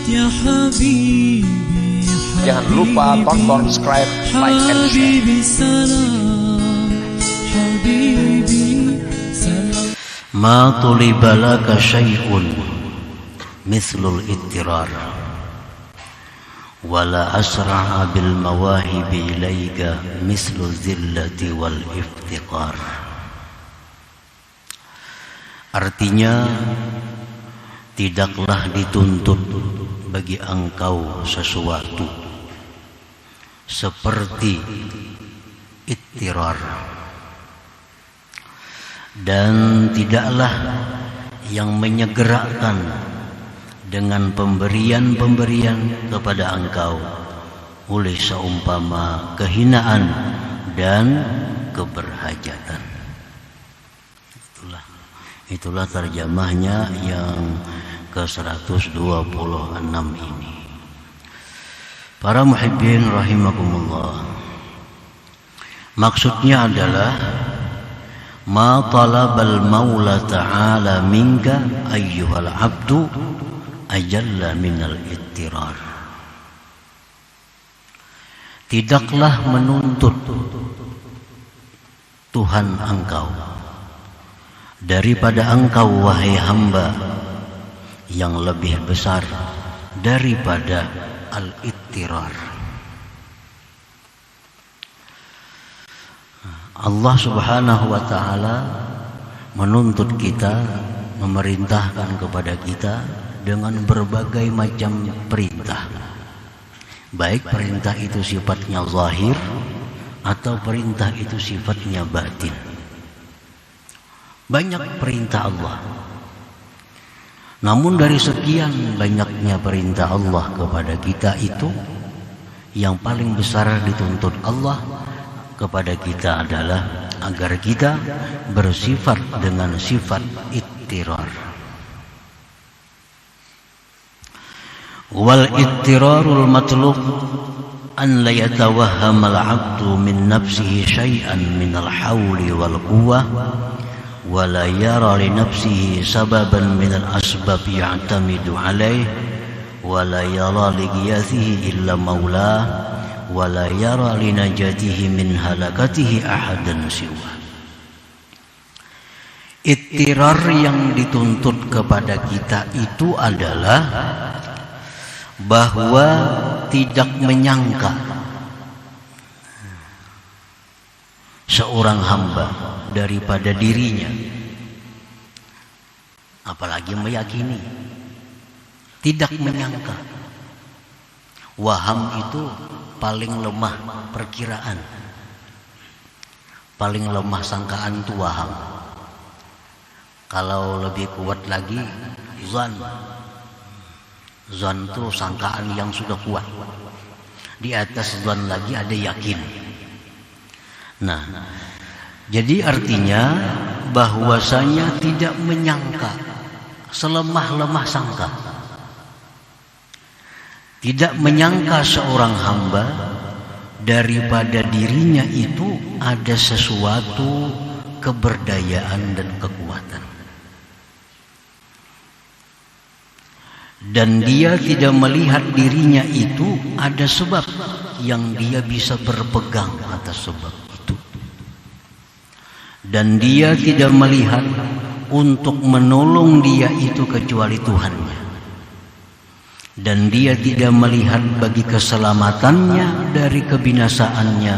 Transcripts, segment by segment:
يا حبيبي Jangan lupa tonton, subscribe, like, and share. حبيبي سلام حبيبي سلام ما طلب لك شيء مثل الاضطرار ولا أسرع بالمواهب إليك مثل الذلة والافتقار. Artinya, tidaklah dituntut bagi engkau sesuatu seperti ittirar, dan tidaklah yang menyegerakan dengan pemberian-pemberian kepada engkau oleh seumpama kehinaan dan keberhajatan. Itulah terjemahnya yang ke-126 ini. Para muhibbin rahimakumullah, maksudnya adalah ma talabal maula ta'ala minka ayyuhal abdu ajalla minal ittirar. Tidaklah menuntut Tuhan engkau daripada engkau wahai hamba yang lebih besar daripada al-ittirar. Allah subhanahu wa ta'ala menuntut kita, memerintahkan kepada kita dengan berbagai macam perintah, baik perintah itu sifatnya zahir atau perintah itu sifatnya batin. Banyak perintah Allah, namun dari sekian banyaknya perintah Allah kepada kita itu, yang paling besar dituntut Allah kepada kita adalah agar kita bersifat dengan sifat ittirar. Wal ittirarul matlub an la yatawahham al-'abdu min nafsihi syai'an min al-hawli wal quwwah wa la yara li nafsihi sababan min al-asbab ya'tamidu 'alayhi wa la yara li ghiyathihi illa maulah wa la yara li najatihi min halakatihi ahadan siwa. Ittirar yang dituntut kepada kita itu adalah bahwa tidak menyangka seorang hamba daripada dirinya, apalagi meyakini. Tidak menyangka. Waham itu paling lemah perkiraan, paling lemah sangkaan itu waham. Kalau lebih kuat lagi zan. Zan itu sangkaan yang sudah kuat. Di atas zan lagi ada yakin. Nah, jadi artinya bahwasanya tidak menyangka, selemah-lemah sangka. Tidak menyangka seorang hamba daripada dirinya itu ada sesuatu keberdayaan dan kekuatan. Dan dia tidak melihat dirinya itu ada sebab yang dia bisa berpegang atas sebab itu. Dan dia tidak melihat untuk menolong dia itu kecuali Tuhannya. Dan dia tidak melihat bagi keselamatannya dari kebinasaannya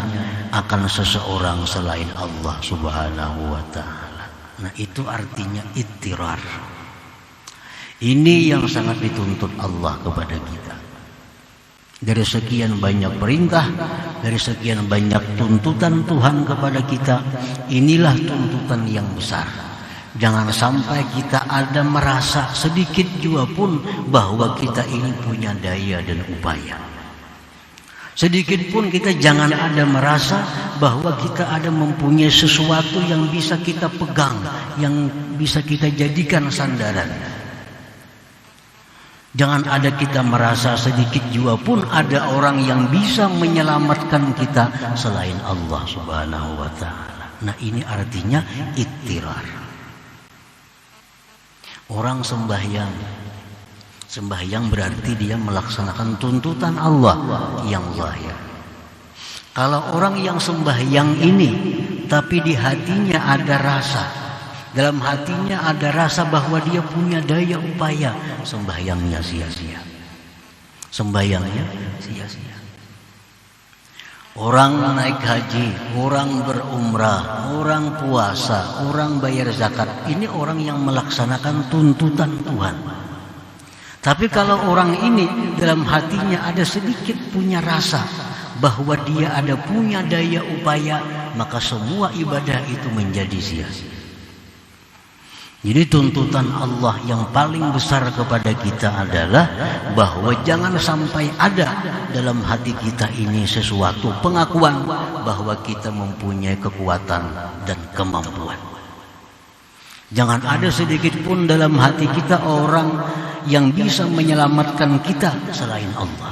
akan seseorang selain Allah subhanahu wa ta'ala. Nah, itu artinya ittirar. Ini yang sangat dituntut Allah kepada kita. Dari sekian banyak perintah, dari sekian banyak tuntutan Tuhan kepada kita, inilah tuntutan yang besar. Jangan sampai kita ada merasa sedikit juga pun bahwa kita ini punya daya dan upaya. Sedikit pun kita jangan ada merasa bahwa kita ada mempunyai sesuatu yang bisa kita pegang, yang bisa kita jadikan sandaran. Jangan ada kita merasa sedikit juga pun ada orang yang bisa menyelamatkan kita selain Allah subhanahu wa ta'ala. Nah, ini artinya ittirar. Orang sembahyang Sembahyang berarti dia melaksanakan tuntutan Allah yang zahir. Kalau orang yang sembahyang ini tapi di hatinya ada rasa, dalam hatinya ada rasa bahwa dia punya daya upaya, sembahyangnya sia-sia. Sembahyangnya sia-sia. Orang naik haji, orang berumrah, orang puasa, orang bayar zakat, ini orang yang melaksanakan tuntutan Tuhan. Tapi kalau orang ini dalam hatinya ada sedikit punya rasa bahwa dia ada punya daya upaya, maka semua ibadah itu menjadi sia-sia. Jadi tuntutan Allah yang paling besar kepada kita adalah bahwa jangan sampai ada dalam hati kita ini sesuatu pengakuan bahwa kita mempunyai kekuatan dan kemampuan. Jangan ada sedikit pun dalam hati kita orang yang bisa menyelamatkan kita selain Allah.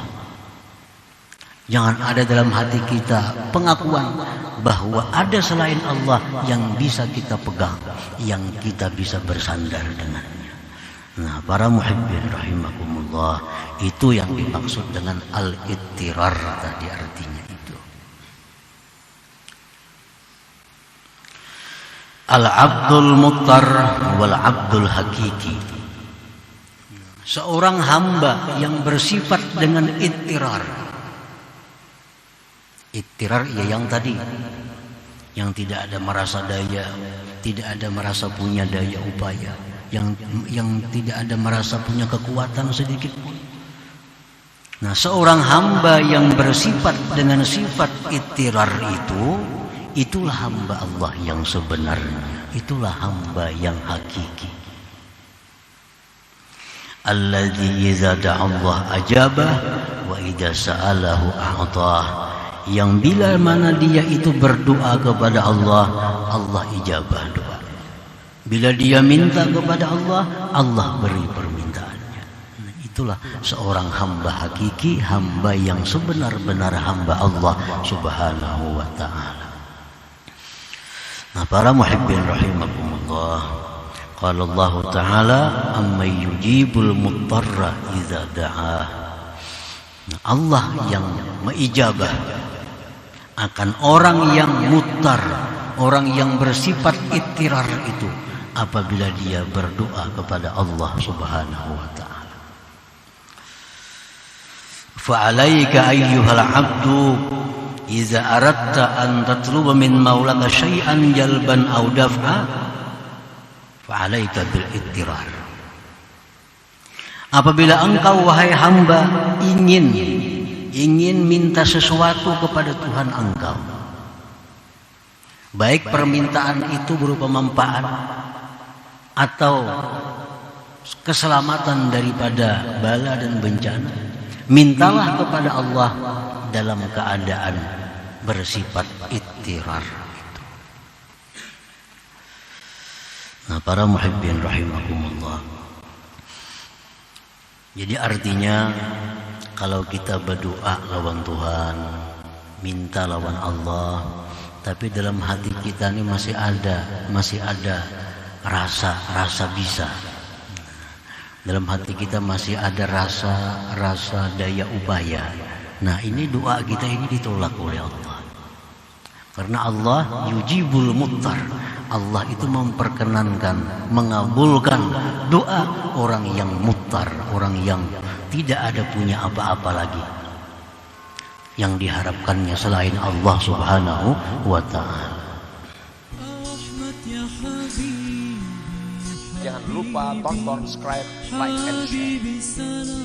Jangan ada dalam hati kita pengakuan bahwa ada selain Allah yang bisa kita pegang, yang kita bisa bersandar dengannya. Nah, para muhibbin rahimakumullah, itu yang dimaksud dengan al-ittirar tadi, artinya itu. Al-abdul muttar wal abdul hakiki. Seorang hamba yang bersifat dengan ittirar. Ittirar ya yang tadi, yang tidak ada merasa daya, tidak ada merasa punya daya upaya, yang tidak ada merasa punya kekuatan sedikit pun. Nah, seorang hamba yang bersifat dengan sifat ittirar itu, itulah hamba Allah yang sebenarnya, itulah hamba yang hakiki. Alladzi idza da'a Allah ajabah wa idza sa'alahu a'tah. Yang bila mana dia itu berdoa kepada Allah, Allah ijabah doa. Bila dia minta kepada Allah, Allah beri permintaannya. Nah, itulah seorang hamba hakiki, hamba yang sebenar-benar hamba Allah subhanahu wa ta'ala. Nah, para muhibbin rahimakumullah, qala Allah ta'ala amma yujibul muttarra idza da'ah. Nah, Allah yang mengijabah akan orang yang mutar, orang yang bersifat ittirar itu apabila dia berdoa kepada Allah subhanahu wa ta'ala. Fa'alaika ayyuhal abdu iza aradta an tatluba min maulaka syai'an jalban aw daf'a fa'alaika bil ittirar. Apabila engkau wahai hamba ingin minta sesuatu kepada Tuhan engkau, baik permintaan itu berupa manfaat atau keselamatan daripada bala dan bencana, mintalah kepada Allah dalam keadaan bersifat ittirar. Nah, para muhibbin rahimakumullah, jadi artinya kalau kita berdoa lawan Tuhan, minta lawan Allah, tapi dalam hati kita ini masih ada rasa bisa. Dalam hati kita masih ada rasa daya upaya. Nah, ini doa kita ini ditolak oleh Allah. Karena Allah yujibul muttar. Allah itu memperkenankan, mengabulkan doa orang yang muttar, orang yang tidak ada punya apa-apa lagi yang diharapkannya selain Allah subhanahu wa ta'ala. Jangan lupa tonton, subscribe, like, and share.